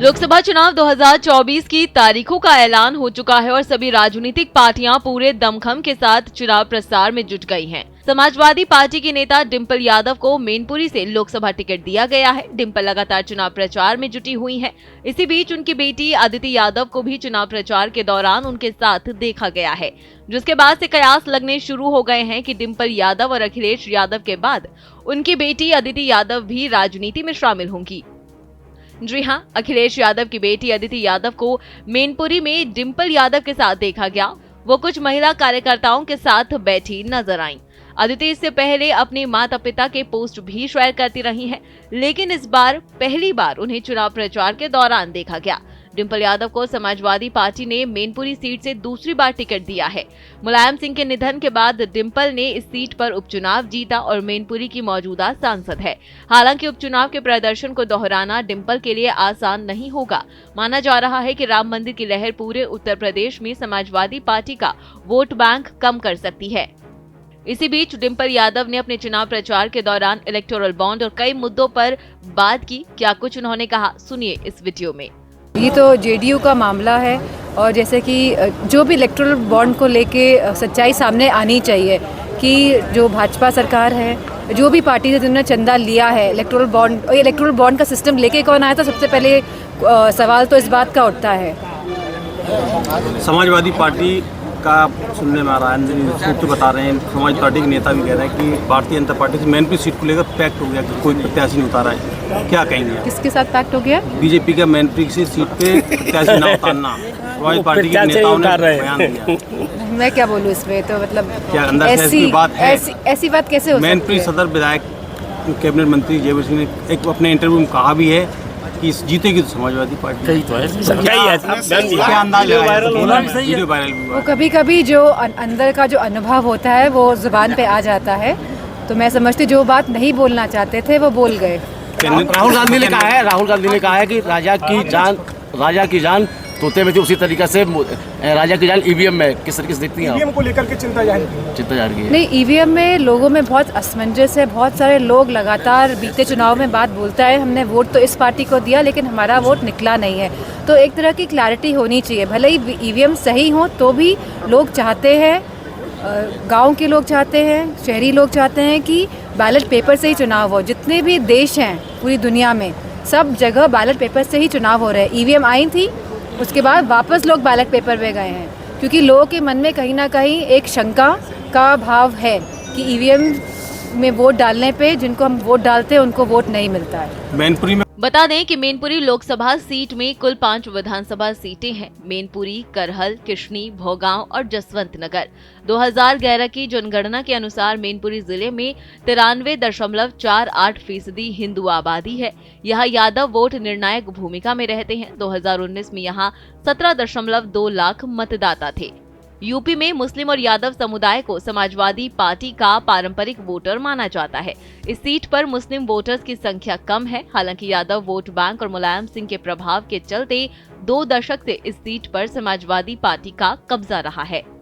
लोकसभा चुनाव 2024 की तारीखों का ऐलान हो चुका है और सभी राजनीतिक पार्टियां पूरे दमखम के साथ चुनाव प्रचार में जुट गई हैं। समाजवादी पार्टी की नेता डिंपल यादव को मैनपुरी से लोकसभा टिकट दिया गया है। डिंपल लगातार चुनाव प्रचार में जुटी हुई हैं। इसी बीच उनकी बेटी अदिति यादव को भी चुनाव प्रचार के दौरान उनके साथ देखा गया है, जिसके बाद से कयास लगने शुरू हो गए हैं कि डिंपल यादव और अखिलेश यादव के बाद उनकी बेटी अदिति यादव भी राजनीति में शामिल होंगी। जी हां, अखिलेश यादव की बेटी अदिति यादव को मैनपुरी में डिंपल यादव के साथ देखा गया। वो कुछ महिला कार्यकर्ताओं के साथ बैठी नजर आईं। अदिति इससे पहले अपने माता पिता के पोस्ट भी शेयर करती रही हैं, लेकिन इस बार पहली बार उन्हें चुनाव प्रचार के दौरान देखा गया। डिंपल यादव को समाजवादी पार्टी ने मैनपुरी सीट से दूसरी बार टिकट दिया है। मुलायम सिंह के निधन के बाद डिंपल ने इस सीट पर उपचुनाव जीता और मैनपुरी की मौजूदा सांसद है। हालांकि उपचुनाव के प्रदर्शन को दोहराना डिंपल के लिए आसान नहीं होगा। माना जा रहा है कि राम मंदिर की लहर पूरे उत्तर प्रदेश में समाजवादी पार्टी का वोट बैंक कम कर सकती है। इसी बीच डिंपल यादव ने अपने चुनाव प्रचार के दौरान इलेक्टोरल बॉन्ड और कई मुद्दों पर बात की। क्या कुछ उन्होंने कहा, सुनिए इस वीडियो में। ये तो जेडीयू का मामला है और जैसे कि जो भी इलेक्टोरल बॉन्ड को लेके सच्चाई सामने आनी चाहिए कि जो भाजपा सरकार है, जो भी पार्टी से जिन्होंने चंदा लिया है इलेक्टोरल बॉन्ड का सिस्टम लेके कौन आया था, सबसे पहले सवाल तो इस बात का उठता है। समाजवादी पार्टी का सुनने में आ रहा है, तो बता रहे हैं, समाज पार्टी के नेता भी कह रहे हैं कि भारतीय जनता पार्टी से मैनपुरी सीट को लेकर पैक्ट हो गया कि कोई प्रत्याशी नहीं उतारा है। क्या कहेंगे? किसके साथ पैक्ट हो गया? बीजेपी का मैनपुरी की सीट पे प्रत्याशी न उतारना समाज पार्टी के नेताओं ने बयान दिया। मैं क्या बोलूँ इसमें, तो मतलब क्या अंदर से ऐसी बात है? ऐसी बात कैसे हो सकती है? मैनपुरी सदर विधायक कैबिनेट मंत्री जयवीर सिंह ने एक अपने इंटरव्यू में कहा भी है कि जीतेगी तो समाजवादी पार्टी। क्या अंदाज है? वो कभी कभी जो अंदर का जो अनुभव होता है वो जुबान पे आ जाता है, तो मैं समझती जो बात नहीं बोलना चाहते थे वो बोल गए। राहुल गांधी ने कहा है कि राजा की जान तोते में थी, उसी तरीके से राजा की जान ईवीएम में। किस तरीके से देखती हैं? ईवीएम को लेकर के चिंता जाहिर की है। नहीं, ईवीएम में लोगों में बहुत असमंजस है। बहुत सारे लोग लगातार बीते चुनाव में बात बोलता है, हमने वोट तो इस पार्टी को दिया लेकिन हमारा वोट निकला नहीं है। तो एक तरह की क्लैरिटी होनी चाहिए। भले ही ईवीएम सही हो तो भी लोग चाहते हैं, गाँव के लोग चाहते हैं, शहरी लोग चाहते हैं कि बैलेट पेपर से ही चुनाव हो। जितने भी देश हैं पूरी दुनिया में, सब जगह बैलेट पेपर से ही चुनाव हो रहे हैं। ईवीएम आई थी, उसके बाद वापस लोग बैलेट पेपर पे गए हैं, क्योंकि लोगों के मन में कहीं ना कहीं एक शंका का भाव है कि ईवीएम में वोट डालने पे जिनको हम वोट डालते हैं उनको वोट नहीं मिलता है। मैनपुरी में बता दें कि मैनपुरी लोकसभा सीट में कुल 5 विधानसभा सीटें हैं। मैनपुरी, करहल, किशनी, भोगांव और जसवंत नगर। 2011 की जनगणना के अनुसार मैनपुरी जिले में 93.48% हिंदू आबादी है। यहाँ यादव वोट निर्णायक भूमिका में रहते हैं। 2019 में यहाँ 17.2 लाख मतदाता थे। यूपी में मुस्लिम और यादव समुदाय को समाजवादी पार्टी का पारंपरिक वोटर माना जाता है। इस सीट पर मुस्लिम वोटर्स की संख्या कम है। हालांकि यादव वोट बैंक और मुलायम सिंह के प्रभाव के चलते 2 दशक से इस सीट पर समाजवादी पार्टी का कब्जा रहा है।